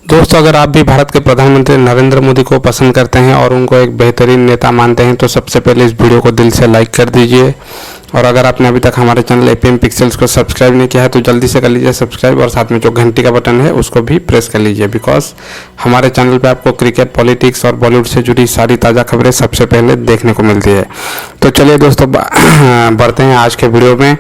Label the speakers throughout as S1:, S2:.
S1: दोस्तों, अगर आप भी भारत के प्रधानमंत्री नरेंद्र मोदी को पसंद करते हैं और उनको एक बेहतरीन नेता मानते हैं तो सबसे पहले इस वीडियो को दिल से लाइक कर दीजिए। और अगर आपने अभी तक हमारे चैनल एपीएम पिक्सेल्स को सब्सक्राइब नहीं किया है तो जल्दी से कर लीजिए सब्सक्राइब, और साथ में जो घंटी का बटन है उसको भी प्रेस कर लीजिए, बिकॉज हमारे चैनल पे आपको क्रिकेट, पॉलिटिक्स और बॉलीवुड से जुड़ी सारी ताज़ा खबरें सबसे पहले देखने को मिलती है। तो चलिए दोस्तों, बढ़ते हैं आज के वीडियो में।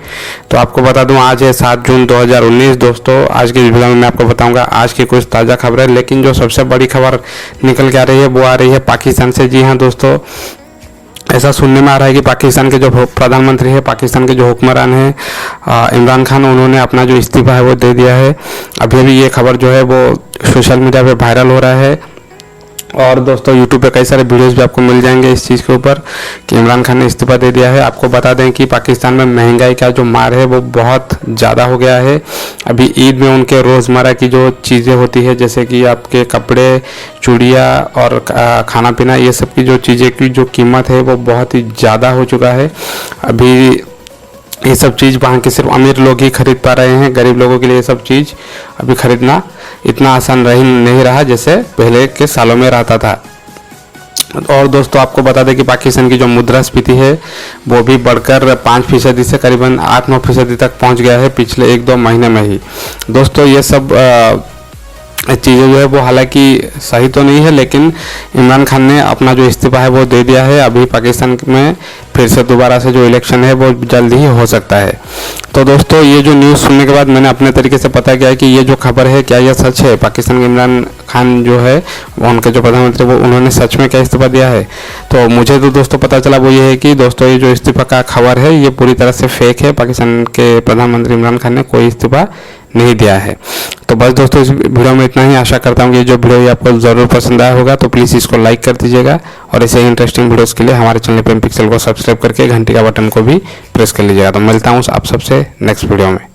S1: तो आपको बता दूं, आज है 7 जून 2019। दोस्तों, आज की इस वीडियो में मैं आपको बताऊंगा आज की कुछ ताज़ा खबरें, लेकिन जो सबसे बड़ी खबर निकल के आ रही है वो आ रही है पाकिस्तान से। जी हाँ दोस्तों, ऐसा सुनने में आ रहा है कि पाकिस्तान के जो प्रधानमंत्री है, पाकिस्तान के जो हुक्मरान हैं इमरान खान, उन्होंने अपना जो इस्तीफा है वो दे दिया है। अभी अभी ये खबर जो है वो सोशल मीडिया पे वायरल हो रहा है, और दोस्तों यूट्यूब पे कई सारे वीडियोस भी आपको मिल जाएंगे इस चीज़ के ऊपर कि इमरान खान ने इस्तीफा दे दिया है। आपको बता दें कि पाकिस्तान में महंगाई का जो मार है वो बहुत ज़्यादा हो गया है। अभी ईद में उनके रोज़मर्रा की जो चीज़ें होती है, जैसे कि आपके कपड़े, चूड़ियाँ और खाना पीना, ये सब की जो चीज़ें की जो कीमत है वो बहुत ही ज़्यादा हो चुका है। अभी ये सब चीज़ वहाँ के सिर्फ अमीर लोग ही खरीद पा रहे हैं। गरीब लोगों के लिए ये सब चीज़ अभी खरीदना इतना आसान नहीं रहा जैसे पहले के सालों में रहता था। और दोस्तों, आपको बता दें कि पाकिस्तान की जो मुद्रास्फीति है वो भी बढ़कर 5% से करीबन 8-9% तक पहुँच गया है पिछले 1-2 महीने में ही। दोस्तों, ये सब चीज़ें जो है वो हालांकि सही तो नहीं है, लेकिन इमरान खान ने अपना जो इस्तीफा है वो दे दिया है। अभी पाकिस्तान में फिर से दोबारा से जो इलेक्शन है वो जल्द ही हो सकता है। तो दोस्तों, ये जो न्यूज़ सुनने के बाद मैंने अपने तरीके से पता किया कि ये जो खबर है क्या यह सच है। पाकिस्तान के इमरान खान जो है उनके जो प्रधानमंत्री वो उन्होंने सच में क्या इस्तीफा दिया है। तो मुझे तो दोस्तों पता चला वो ये है कि दोस्तों ये जो इस्तीफा का खबर है ये पूरी तरह से फेक है। पाकिस्तान के प्रधानमंत्री इमरान खान ने कोई इस्तीफा नहीं दिया है। तो बस दोस्तों, इस वीडियो में इतना ही। आशा करता हूँ कि ये जो वीडियो है आपको ज़रूर पसंद आया होगा, तो प्लीज़ इसको लाइक कर दीजिएगा, और ऐसे ही इंटरेस्टिंग वीडियोस के लिए हमारे चैनल एपीएम पिक्सेल को सब्सक्राइब करके घंटी का बटन को भी प्रेस कर लीजिएगा। तो मिलता हूँ आप सबसे नेक्स्ट वीडियो में।